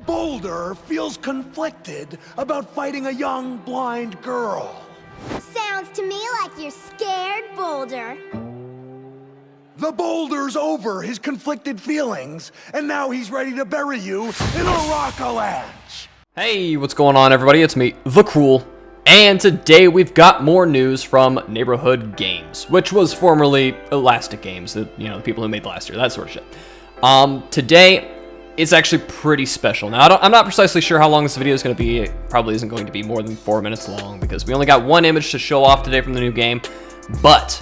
Boulder feels conflicted about fighting a young, blind girl. Sounds to me like you're scared, Boulder. The Boulder's over his conflicted feelings, and now he's ready to bury you in a rock-a-lanche. Hey, what's going on, everybody? It's me, the Kruel, and today we've got more news from Neighborhood Games, which was formerly Elastic Games, the people who made last year, that sort of shit. Today, it's actually pretty special. Now, I'm not precisely sure how long this video is going to be. It probably isn't going to be more than 4 minutes long, because we only got one image to show off today from the new game, but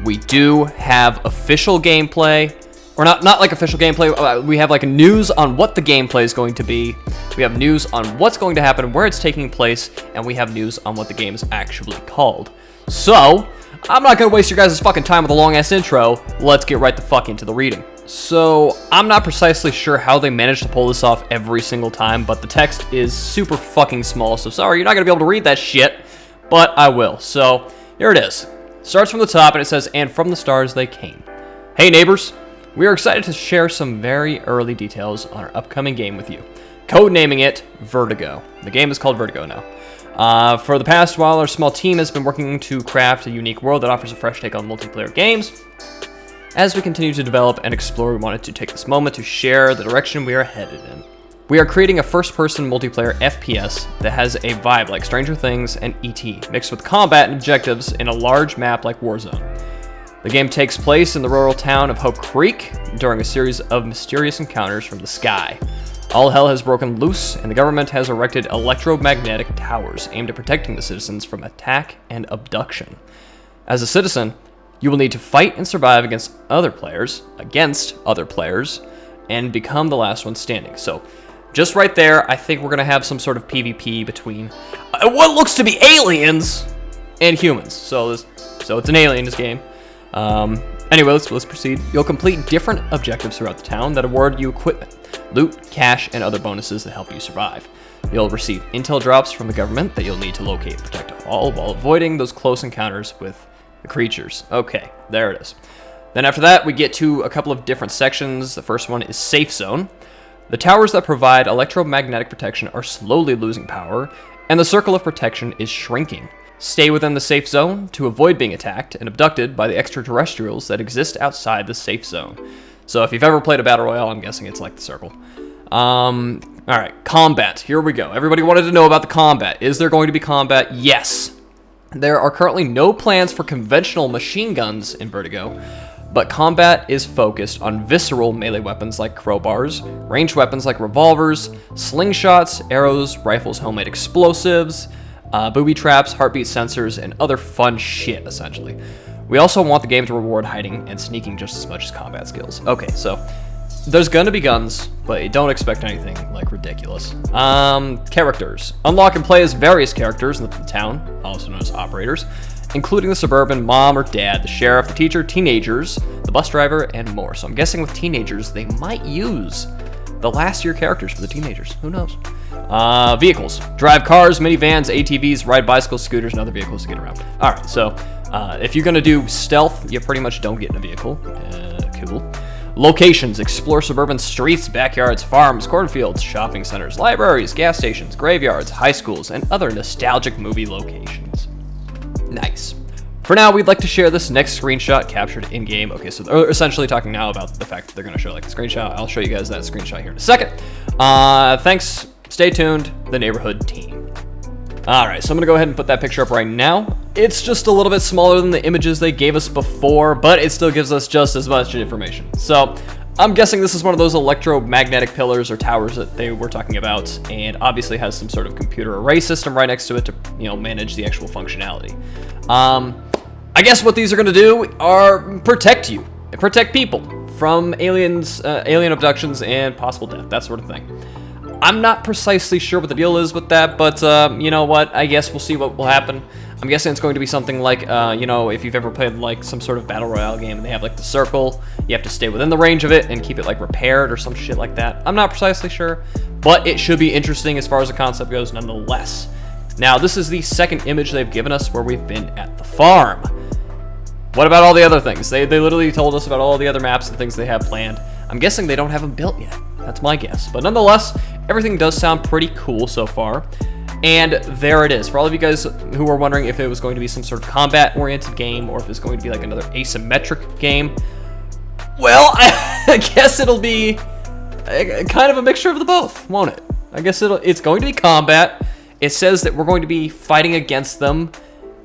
we do have official gameplay, or not like official gameplay. We have like news on what the gameplay is going to be. We have news on what's going to happen, where it's taking place, and we have news on what the game is actually called. So, I'm not going to waste your guys' fucking time with a long-ass intro. Let's get right the fuck into the reading. So, I'm not precisely sure how they managed to pull this off every single time, but the text is super fucking small, so sorry, you're not going to be able to read that shit, but I will. So, here it is. Starts from the top, and it says, "And from the stars they came." Hey neighbors, we are excited to share some very early details on our upcoming game with you. Codenaming it Vertigo. The game is called Vertigo now. For the past while, our small team has been working to craft a unique world that offers a fresh take on multiplayer games. As we continue to develop and explore, we wanted to take this moment to share the direction we are headed in. We are creating a first-person multiplayer FPS that has a vibe like Stranger Things and E.T., mixed with combat and objectives in a large map like Warzone. The game takes place in the rural town of Hope Creek during a series of mysterious encounters from the sky. All hell has broken loose, and the government has erected electromagnetic towers aimed at protecting the citizens from attack and abduction. As a citizen, you will need to fight and survive against other players, and become the last one standing. So, just right there, I think we're going to have some sort of PvP between what looks to be aliens and humans. So it's an alienist game. Anyway, let's proceed. You'll complete different objectives throughout the town that award you equipment, loot, cash, and other bonuses that help you survive. You'll receive intel drops from the government that you'll need to locate and protect all while avoiding those close encounters with the creatures. Okay, there it is. Then after that, we get to a couple of different sections. The first one is Safe Zone. The towers that provide electromagnetic protection are slowly losing power, and the circle of protection is shrinking. Stay within the safe zone to avoid being attacked and abducted by the extraterrestrials that exist outside the safe zone. So if you've ever played a battle royale, I'm guessing it's like the circle. Alright, combat. Here we go. Everybody wanted to know about the combat. Is there going to be combat? Yes. There are currently no plans for conventional machine guns in Vertigo, but combat is focused on visceral melee weapons like crowbars, ranged weapons like revolvers, slingshots, arrows, rifles, homemade explosives, booby traps, heartbeat sensors, and other fun shit, essentially. We also want the game to reward hiding and sneaking just as much as combat skills. Okay, so there's gonna be guns, but don't expect anything like ridiculous. Characters. Unlock and play as various characters in the town, also known as operators, including the suburban mom or dad, the sheriff, the teacher, teenagers, the bus driver, and more. So I'm guessing with teenagers, they might use the last year characters for the teenagers. Who knows? Vehicles. Drive cars, minivans, ATVs, ride bicycles, scooters, and other vehicles to get around. Alright, so if you're going to do stealth, you pretty much don't get in a vehicle. Cool. Locations. Explore suburban streets, backyards, farms, cornfields, shopping centers, libraries, gas stations, graveyards, high schools, and other nostalgic movie locations. Nice. For now, we'd like to share this next screenshot captured in-game. Okay, so they're essentially talking now about the fact that they're going to show like a screenshot. I'll show you guys that screenshot here in a second. Thanks. Stay tuned. The Neighborhood team. Alright, so I'm going to go ahead and put that picture up right now. It's just a little bit smaller than the images they gave us before, but it still gives us just as much information. So, I'm guessing this is one of those electromagnetic pillars or towers that they were talking about, and obviously has some sort of computer array system right next to it to, manage the actual functionality. I guess what these are going to do are protect you, protect people from aliens, alien abductions, and possible death, that sort of thing. I'm not precisely sure what the deal is with that, but you know what? I guess we'll see what will happen. I'm guessing it's going to be something like, if you've ever played like some sort of battle royale game and they have like the circle, you have to stay within the range of it and keep it like repaired or some shit like that. I'm not precisely sure, but it should be interesting as far as the concept goes nonetheless. Now, this is the second image they've given us where we've been at the farm. what about all the other things? They literally told us about all the other maps and things they have planned. I'm guessing they don't have them built yet. That's my guess. But nonetheless, everything does sound pretty cool so far. And there it is. For all of you guys who are wondering if it was going to be some sort of combat-oriented game or if it's going to be like another asymmetric game, well, I guess it'll be kind of a mixture of the both, won't it? I guess it's going to be combat. It says that we're going to be fighting against them,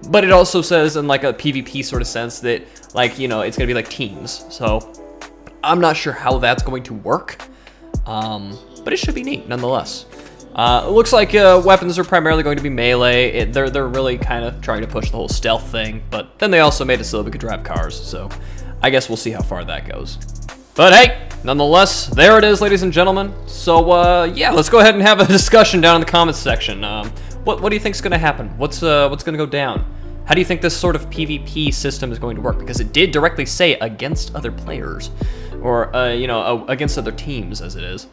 but it also says in like a PvP sort of sense that, like, you know, it's going to be like teams. So I'm not sure how that's going to work, but it should be neat nonetheless. It looks like weapons are primarily going to be melee. They're really kind of trying to push the whole stealth thing, but then they also made it so that we could drive cars, so I guess we'll see how far that goes. But hey, nonetheless, there it is, ladies and gentlemen. So yeah, let's go ahead and have a discussion down in the comments section. What do you think's going to happen? What's going to go down? How do you think this sort of PvP system is going to work? Because it did directly say against other players, or you know, against other teams as it is.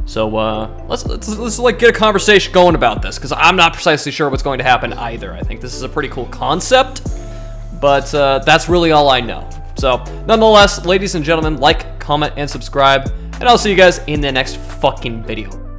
So let's like get a conversation going about this, because I'm not precisely sure what's going to happen either. I think this is a pretty cool concept, but that's really all I know. So nonetheless, ladies and gentlemen, like, comment, and subscribe, and I'll see you guys in the next fucking video.